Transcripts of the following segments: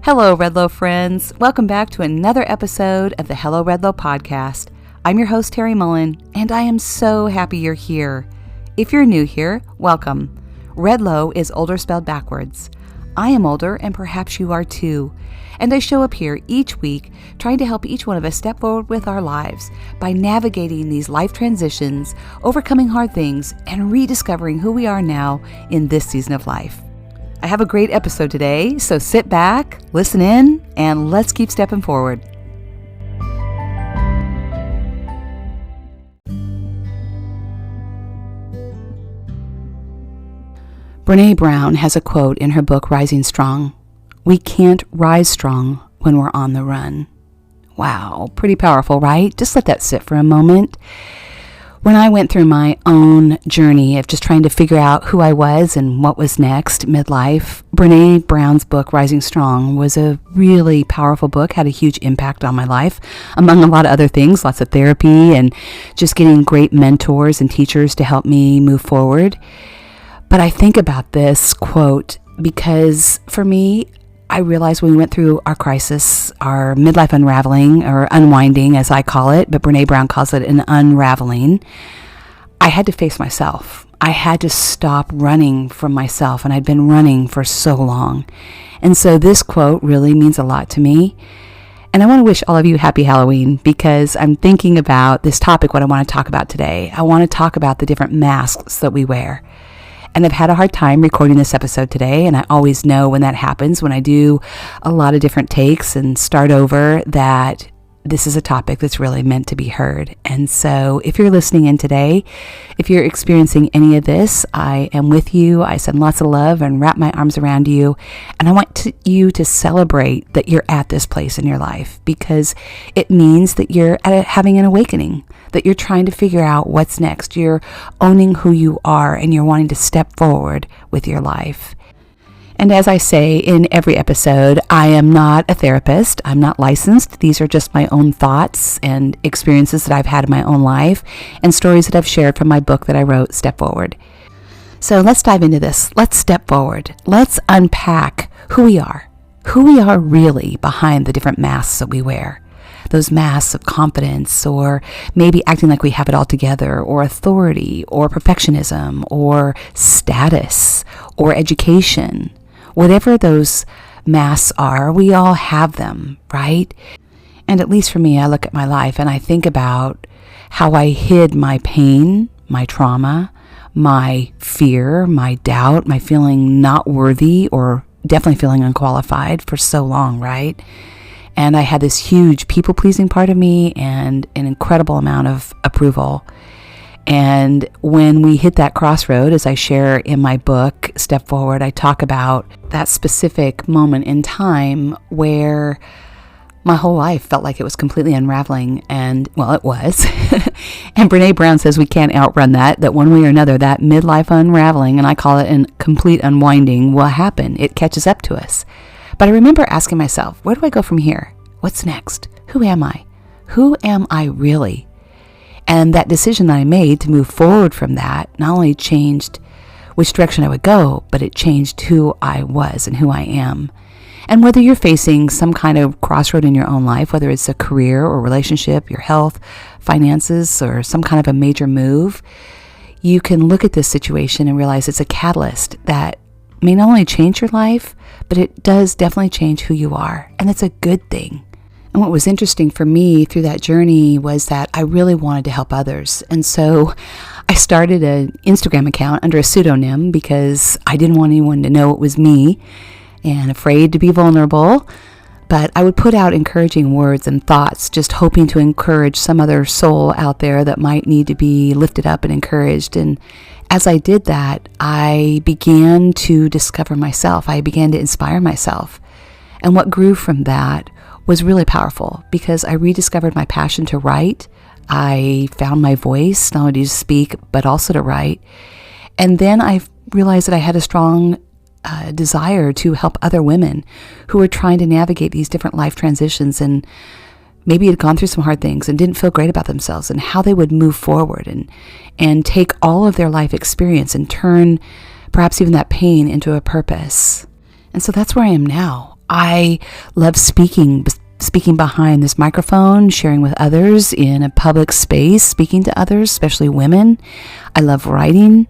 Hello, Redlow friends. Welcome back to another episode of the Hello Redlow podcast. I'm your host, Terry Mullen, and I am so happy you're here. If you're new here, welcome. Redlow is older spelled backwards. I am older, and perhaps you are too. And I show up here each week trying to help each one of us step forward with our lives by navigating these life transitions, overcoming hard things, and rediscovering who we are now in this season of life. I have a great episode today, so sit back, listen in, and let's keep stepping forward. Brené Brown has a quote in her book, Rising Strong. We can't rise strong when we're on the run. Wow, pretty powerful, right? Just let that sit for a moment. When I went through my own journey of just trying to figure out who I was and what was next midlife, Brené Brown's book, Rising Strong, was a really powerful book, had a huge impact on my life, among a lot of other things, lots of therapy and just getting great mentors and teachers to help me move forward. But I think about this quote because for me, I realized when we went through our crisis, our midlife unraveling, or unwinding as I call it, but Brené Brown calls it an unraveling, I had to face myself. I had to stop running from myself, and I'd been running for so long. And so this quote really means a lot to me. And I want to wish all of you happy Halloween because I'm thinking about this topic, what I want to talk about today. I want to talk about the different masks that we wear. And I've had a hard time recording this episode today, and I always know when that happens, when I do a lot of different takes and start over, that this is a topic that's really meant to be heard. And so if you're listening in today, if you're experiencing any of this, I am with you. I send lots of love and wrap my arms around you. And I want you to celebrate that you're at this place in your life because it means that you're having an awakening, that you're trying to figure out what's next. You're owning who you are and you're wanting to step forward with your life. And as I say in every episode, I am not a therapist. I'm not licensed. These are just my own thoughts and experiences that I've had in my own life and stories that I've shared from my book that I wrote, Step Forward. So let's dive into this. Let's step forward. Let's unpack who we are really behind the different masks that we wear. Those masks of confidence, or maybe acting like we have it all together, or authority, or perfectionism, or status, or education. Whatever those masks are, we all have them, right? And at least for me, I look at my life and I think about how I hid my pain, my trauma, my fear, my doubt, my feeling not worthy, or definitely feeling unqualified for so long, right? And I had this huge people-pleasing part of me and an incredible amount of approval. And when we hit that crossroad, as I share in my book, Step Forward, I talk about that specific moment in time where my whole life felt like it was completely unraveling. And, well, it was. And Brené Brown says we can't outrun that one way or another, that midlife unraveling, and I call it a complete unwinding, will happen. It catches up to us. But I remember asking myself, where do I go from here? What's next? Who am I? Who am I really? And that decision that I made to move forward from that not only changed which direction I would go, but it changed who I was and who I am. And whether you're facing some kind of crossroad in your own life, whether it's a career or relationship, your health, finances, or some kind of a major move, you can look at this situation and realize it's a catalyst that may not only change your life, but it does definitely change who you are. And it's a good thing. And what was interesting for me through that journey was that I really wanted to help others. And so I started an Instagram account under a pseudonym because I didn't want anyone to know it was me and afraid to be vulnerable. But I would put out encouraging words and thoughts, just hoping to encourage some other soul out there that might need to be lifted up and encouraged. And as I did that, I began to discover myself. I began to inspire myself. And what grew from that was really powerful because I rediscovered my passion to write. I found my voice, not only to speak, but also to write. And then I realized that I had a strong desire to help other women who were trying to navigate these different life transitions and maybe had gone through some hard things and didn't feel great about themselves, and how they would move forward and take all of their life experience and turn perhaps even that pain into a purpose. And so that's where I am now. I love speaking behind this microphone, sharing with others in a public space, speaking to others, especially women. I love writing,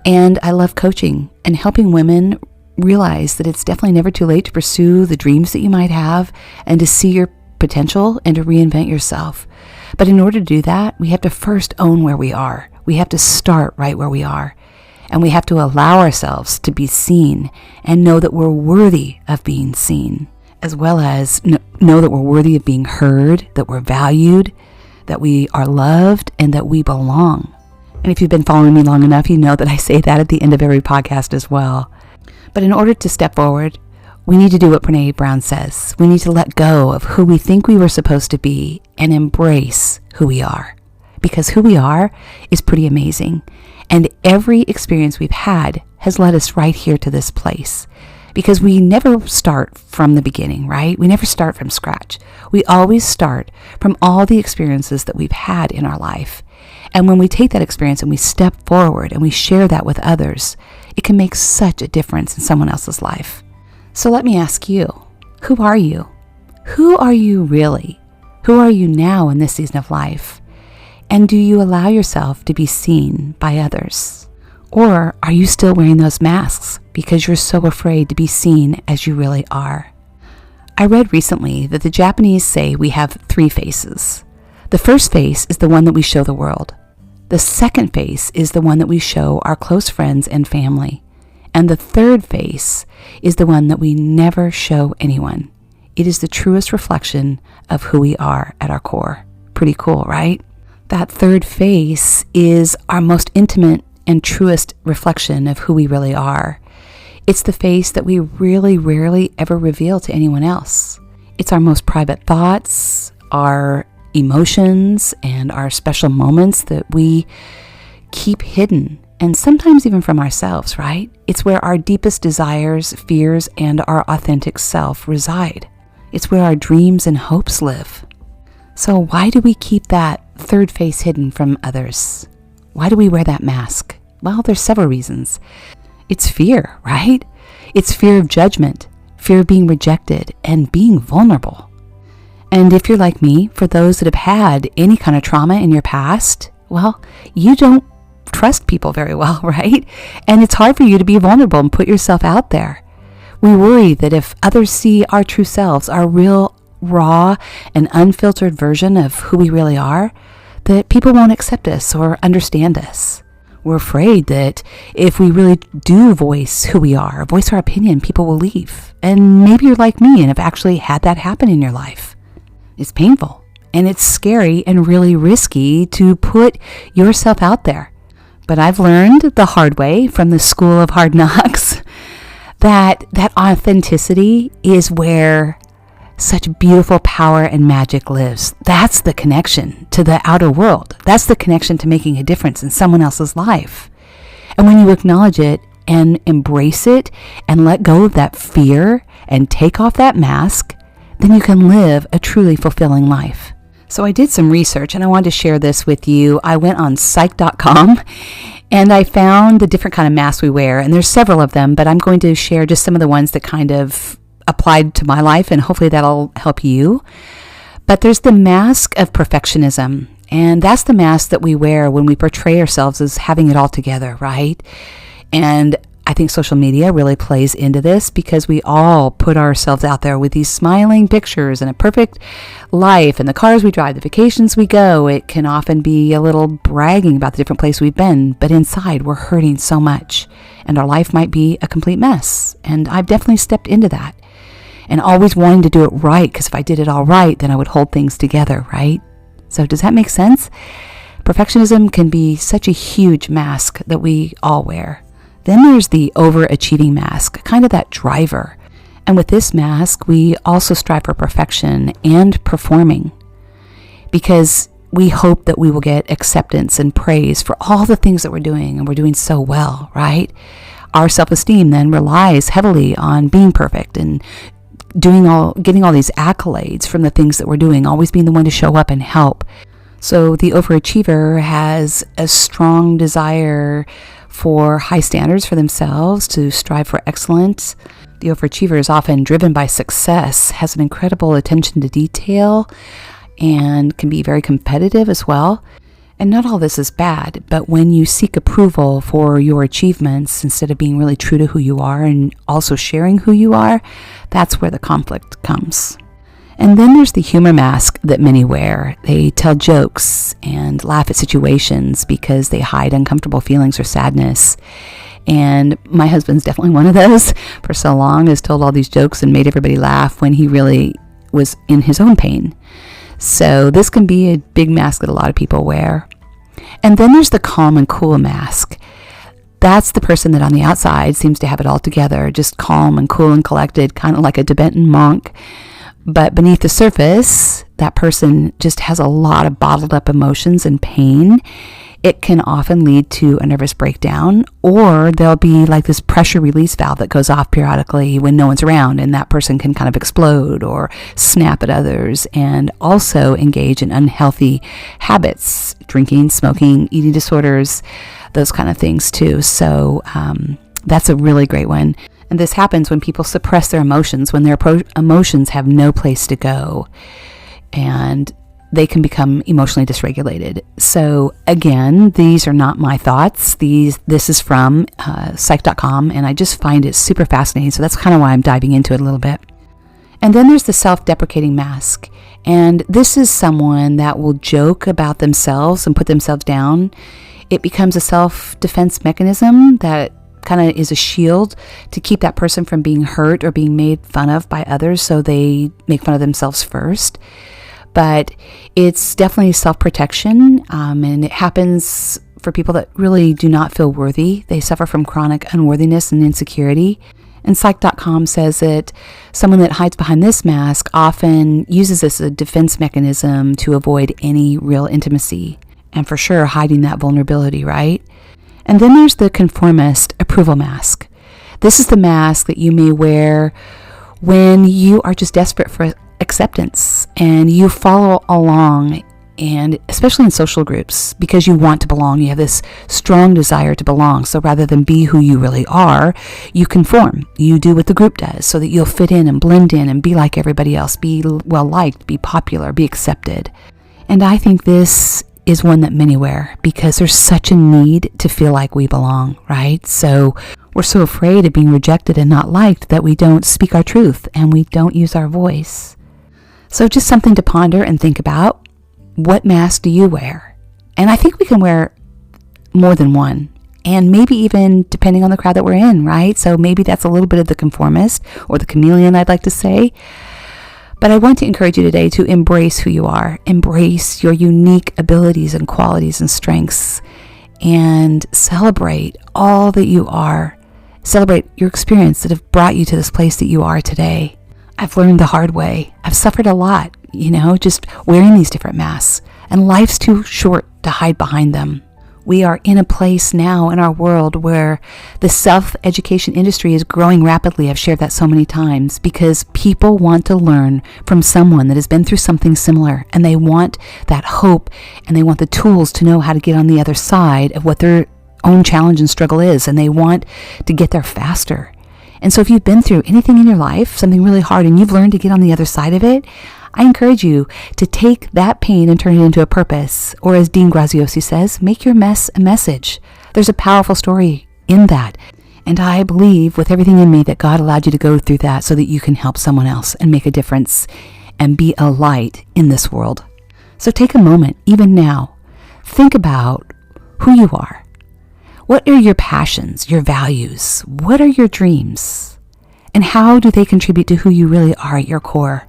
and I love coaching and helping women realize that it's definitely never too late to pursue the dreams that you might have and to see your potential and to reinvent yourself. But in order to do that, we have to first own where we are. We have to start right where we are. And we have to allow ourselves to be seen and know that we're worthy of being seen, as well as know that we're worthy of being heard, that we're valued, that we are loved, and that we belong. And if you've been following me long enough, you know that I say that at the end of every podcast as well. But in order to step forward, we need to do what Brené Brown says. We need to let go of who we think we were supposed to be and embrace who we are. Because who we are is pretty amazing. And every experience we've had has led us right here to this place. Because we never start from the beginning, right? We never start from scratch. We always start from all the experiences that we've had in our life. And when we take that experience and we step forward and we share that with others, it can make such a difference in someone else's life. So let me ask you, who are you? Who are you really? Who are you now in this season of life? And do you allow yourself to be seen by others? Or are you still wearing those masks because you're so afraid to be seen as you really are? I read recently that the Japanese say we have 3 faces. The first face is the one that we show the world. The second face is the one that we show our close friends and family. And the third face is the one that we never show anyone. It is the truest reflection of who we are at our core. Pretty cool, right? That third face is our most intimate and truest reflection of who we really are. It's the face that we really rarely ever reveal to anyone else. It's our most private thoughts, our emotions, and our special moments that we keep hidden, and sometimes even from ourselves, right? It's where our deepest desires, fears, and our authentic self reside. It's where our dreams and hopes live. So why do we keep that third face hidden from others? Why do we wear that mask? Well, there's several reasons. It's fear, right? It's fear of judgment, fear of being rejected, and being vulnerable. And if you're like me, for those that have had any kind of trauma in your past, well, you don't trust people very well, right? And it's hard for you to be vulnerable and put yourself out there. We worry that if others see our true selves, our real, raw, and unfiltered version of who we really are, that people won't accept us or understand us. We're afraid that if we really do voice who we are, voice our opinion, people will leave. And maybe you're like me and have actually had that happen in your life. It's painful and it's scary and really risky to put yourself out there. But I've learned the hard way from the school of hard knocks that authenticity is where such beautiful power and magic lives. That's the connection to the outer world. That's the connection to making a difference in someone else's life. And when you acknowledge it and embrace it and let go of that fear and take off that mask, then you can live a truly fulfilling life. So I did some research and I wanted to share this with you. I went on psych.com and I found the different kind of masks we wear, and there's several of them, but I'm going to share just some of the ones that kind of applied to my life, and hopefully that'll help you. But there's the mask of perfectionism, and that's the mask that we wear when we portray ourselves as having it all together, right? And I think social media really plays into this because we all put ourselves out there with these smiling pictures and a perfect life and the cars we drive, the vacations we go. It can often be a little bragging about the different places we've been, but inside we're hurting so much and our life might be a complete mess. And I've definitely stepped into that and always wanting to do it right, because if I did it all right, then I would hold things together, right? So does that make sense? Perfectionism can be such a huge mask that we all wear. Then there's the overachieving mask, kind of that driver. And with this mask, we also strive for perfection and performing because we hope that we will get acceptance and praise for all the things that we're doing, and we're doing so well, right? Our self-esteem then relies heavily on being perfect and getting all these accolades from the things that we're doing, always being the one to show up and help. So the overachiever has a strong desire for high standards for themselves, to strive for excellence, The overachiever is often driven by success, has an incredible attention to detail, and can be very competitive as well. And not all this is bad, but when you seek approval for your achievements instead of being really true to who you are and also sharing who you are, that's where the conflict comes. And then there's the humor mask that many wear. They tell jokes and laugh at situations because they hide uncomfortable feelings or sadness. And my husband's definitely one of those. For so long has told all these jokes and made everybody laugh when he really was in his own pain. So this can be a big mask that a lot of people wear. And then there's the calm and cool mask. That's the person that on the outside seems to have it all together, just calm and cool and collected, kind of like a Tibetan monk. But beneath the surface, that person just has a lot of bottled up emotions and pain. It can often lead to a nervous breakdown, or there'll be like this pressure release valve that goes off periodically when no one's around, and that person can kind of explode or snap at others and also engage in unhealthy habits, drinking, smoking, eating disorders, those kind of things too. So that's a really great one. And this happens when people suppress their emotions, when their emotions have no place to go, and they can become emotionally dysregulated. So again, these are not my thoughts. This is from psych.com, and I just find it super fascinating. So that's kind of why I'm diving into it a little bit. And then there's the self-deprecating mask. And this is someone that will joke about themselves and put themselves down. It becomes a self-defense mechanism that kind of is a shield to keep that person from being hurt or being made fun of by others, so they make fun of themselves first. But it's definitely self-protection, and it happens for people that really do not feel worthy. They suffer from chronic unworthiness and insecurity. And psych.com says that someone that hides behind this mask often uses this as a defense mechanism to avoid any real intimacy, and for sure hiding that vulnerability, right? And then there's the conformist approval mask. This is the mask that you may wear when you are just desperate for acceptance and you follow along, and especially in social groups, because you want to belong. You have this strong desire to belong. So rather than be who you really are, you conform. You do what the group does so that you'll fit in and blend in and be like everybody else, be well liked, be popular, be accepted. And I think this is one that many wear because there's such a need to feel like we belong, right? So we're so afraid of being rejected and not liked that we don't speak our truth and we don't use our voice. So just something to ponder and think about. What mask do you wear? And I think we can wear more than one, and maybe even depending on the crowd that we're in, right? So maybe that's a little bit of the conformist or the chameleon, I'd like to say. But I want to encourage you today to embrace who you are, embrace your unique abilities and qualities and strengths, and celebrate all that you are. Celebrate your experience that have brought you to this place that you are today. I've learned the hard way. I've suffered a lot, just wearing these different masks, and life's too short to hide behind them. We are in a place now in our world where the self-education industry is growing rapidly. I've shared that so many times because people want to learn from someone that has been through something similar, and they want that hope and they want the tools to know how to get on the other side of what their own challenge and struggle is, and they want to get there faster. And so if you've been through anything in your life, something really hard, and you've learned to get on the other side of it, I encourage you to take that pain and turn it into a purpose. Or as Dean Graziosi says, make your mess a message. There's a powerful story in that. And I believe with everything in me that God allowed you to go through that so that you can help someone else and make a difference and be a light in this world. So take a moment, even now, think about who you are. What are your passions, your values? What are your dreams? And how do they contribute to who you really are at your core?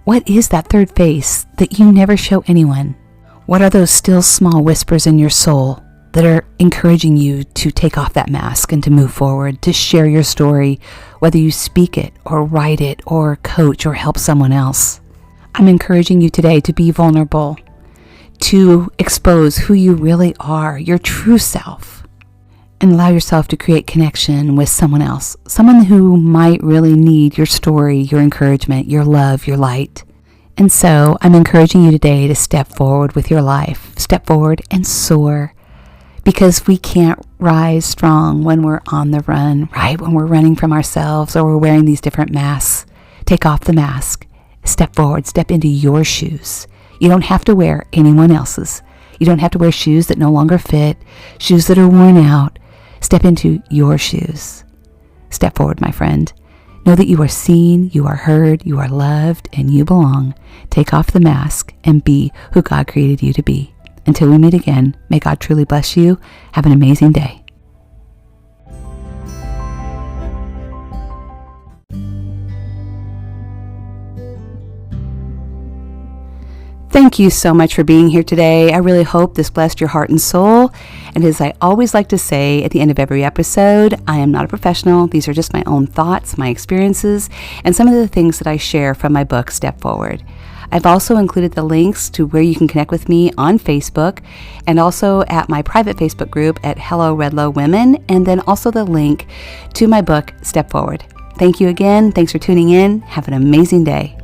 What is that third face that you never show anyone? What are those still small whispers in your soul that are encouraging you to take off that mask and to move forward, to share your story, whether you speak it or write it or coach or help someone else? I'm encouraging you today to be vulnerable, to expose who you really are, your true self, and allow yourself to create connection with someone else, someone who might really need your story, your encouragement, your love, your light. And so I'm encouraging you today to step forward with your life, step forward and soar, because we can't rise strong when we're on the run, right? When we're running from ourselves or we're wearing these different masks. Take off the mask. Step forward. Step into your shoes. You don't have to wear anyone else's. You don't have to wear shoes that no longer fit, shoes that are worn out. Step into your shoes. Step forward, my friend. Know that you are seen, you are heard, you are loved, and you belong. Take off the mask and be who God created you to be. Until we meet again, may God truly bless you. Have an amazing day. Thank you so much for being here today. I really hope this blessed your heart and soul. And as I always like to say at the end of every episode, I am not a professional. These are just my own thoughts, my experiences, and some of the things that I share from my book, Step Forward. I've also included the links to where you can connect with me on Facebook and also at my private Facebook group at Hello Redlow Women, and then also the link to my book, Step Forward. Thank you again. Thanks for tuning in. Have an amazing day.